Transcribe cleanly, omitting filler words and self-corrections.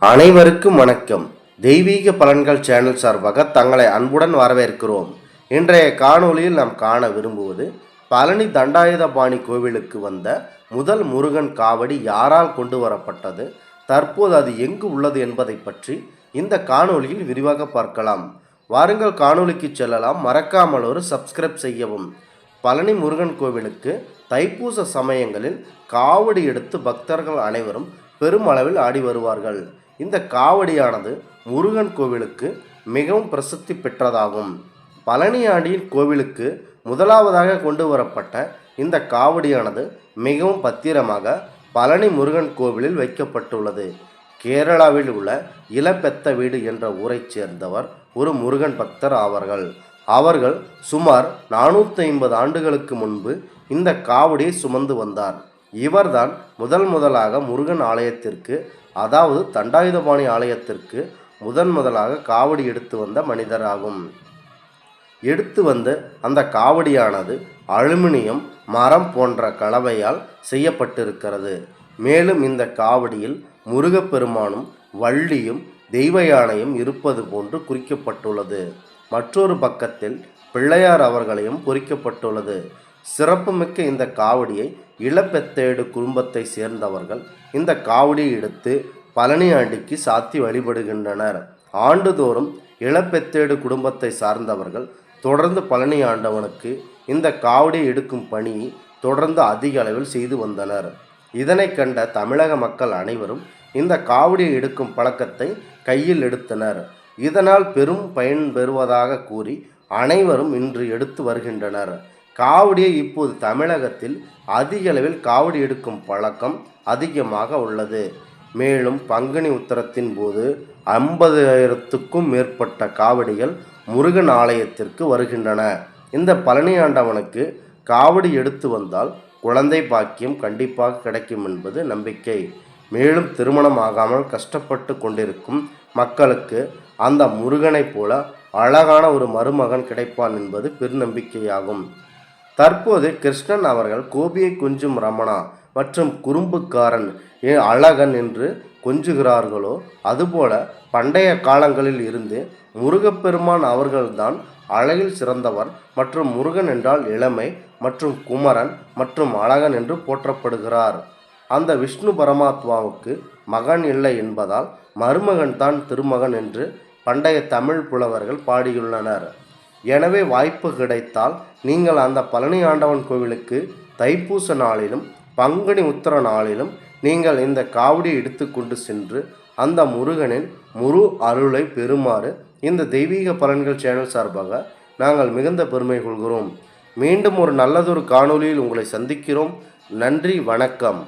அனைவருக்கும் வணக்கம். தெய்வீக பலன்கள் சேனல் சார்பாக தங்களை அன்புடன் வரவேற்கிறோம். இன்றைய காணொளியில் நாம் காண விரும்புவது பழனி தண்டாயுதபாணி கோவிலுக்கு வந்த முதல் முருகன் காவடி யாரால் கொண்டு வரப்பட்டது, தற்போது அது எங்கு உள்ளது என்பதை பற்றி இந்த காணொளியில் விரிவாக பார்க்கலாம். வாருங்கள் காணொளிக்கு செல்லலாம். மறக்காமல் ஒரு சப்ஸ்கிரைப் செய்யவும். பழனி முருகன் கோவிலுக்கு தைப்பூச சமயங்களில் காவடி எடுத்து பக்தர்கள் அனைவரும் பெருமளவில் ஆடி வருவார்கள். இந்த காவடியானது முருகன் கோவிலுக்கு மிகவும் பிரசித்தி பெற்றதாகும். பழனி ஆண்டியின் கோவிலுக்கு முதலாவதாக கொண்டு வரப்பட்ட இந்த காவடியானது மிகவும் பத்திரமாக பழனி முருகன் கோவிலில் வைக்கப்பட்டுள்ளது. கேரளாவில் உள்ள இளப்பெத்த வீடு என்ற ஊரைச் சேர்ந்தவர் ஒரு முருகன் பக்தர் ஆவார்கள். அவர்கள் சுமார் 450 ஆண்டுகளுக்கு முன்பு இந்த காவடியை சுமந்து வந்தார். இவர்தான் முதலாக முருகன் ஆலயத்திற்கு, அதாவது தண்டாயுதபாணி ஆலயத்திற்கு முதலாக காவடி எடுத்து வந்த மனிதராகும். எடுத்து வந்த அந்த காவடியானது அலுமினியம், மரம் போன்ற கலவையால் செய்யப்பட்டிருக்கிறது. மேலும் இந்த காவடியில் முருகப்பெருமானும் வள்ளியும் தெய்வ யானையும் இருப்பது போன்று குறிக்கப்பட்டுள்ளது. மற்றொரு பக்கத்தில் பிள்ளையார் அவர்களையும் பொறிக்கப்பட்டுள்ளது. சிறப்புமிக்க இந்த காவடியை இளப்பெத்தேடு குடும்பத்தை சேர்ந்தவர்கள் இந்த காவடியை எடுத்து பழனி ஆண்டிக்கு சாத்தி வழிபடுகின்றனர். ஆண்டுதோறும் இளப்பெத்தேடு குடும்பத்தை சார்ந்தவர்கள் தொடர்ந்து பழனி ஆண்டவனுக்கு இந்த காவடியை எடுக்கும் பணியை தொடர்ந்து அதிக அளவில் செய்து வந்தனர். இதனை கண்ட தமிழக மக்கள் அனைவரும் இந்த காவடியை எடுக்கும் பழக்கத்தை கையில் எடுத்தனர். இதனால் பெரும் பயன் பெறுவதாக கூறி அனைவரும் இன்று எடுத்து வருகின்றனர். காவடியை இப்போது தமிழகத்தில் அதிக அளவில் காவடி எடுக்கும் பழக்கம் அதிகமாக உள்ளது. மேலும் பங்குனி உத்திரத்தின் போது 50,000க்கும் மேற்பட்ட காவடிகள் முருகன் ஆலயத்திற்கு வருகின்றன. இந்த பழனி ஆண்டவனுக்கு காவடி எடுத்து வந்தால் குழந்தை பாக்கியம் கண்டிப்பாக கிடைக்கும் என்பது நம்பிக்கை. மேலும் திருமணம் ஆகாமல் கஷ்டப்பட்டு கொண்டிருக்கும் மக்களுக்கு அந்த முருகனைப் போல அழகான ஒரு மருமகன் கிடைப்பான் என்பது பெருநம்பிக்கையாகும். தற்போது கிருஷ்ணன் அவர்கள் கோபியை கொஞ்சும் ரமணா மற்றும் குறும்புக்காரன் அழகன் என்று கொஞ்சுகிறார்களோ, அதுபோல பண்டைய காலங்களில் இருந்து முருகப்பெருமான் அவர்கள்தான் அழகில் சிறந்தவர் மற்றும் முருகன் என்றால் இளமை மற்றும் குமரன் மற்றும் அழகன் என்று போற்றப்படுகிறார். அந்த விஷ்ணு பரமாத்மாவுக்கு மகன் இல்லை என்பதால் மருமகன் தான் திருமகன் என்று பண்டைய தமிழ் புலவர்கள் பாடியுள்ளனர். எனவே வாய்ப்பு கிடைத்தால் நீங்கள் அந்த பழனி ஆண்டவன் கோவிலுக்கு தைப்பூச நாளிலும் பங்குனி உத்திர நாளிலும் நீங்கள் இந்த காவடியை எடுத்து கொண்டு சென்று அந்த முருகனின் முழு அருளை பெறுமாறு இந்த தெய்வீக பலன்கள் சேனல் சார்பாக நாங்கள் மிகுந்த பெருமை கொள்கிறோம். மீண்டும் ஒரு நல்லதொரு காணொளியில் உங்களை சந்திக்கிறோம். நன்றி, வணக்கம்.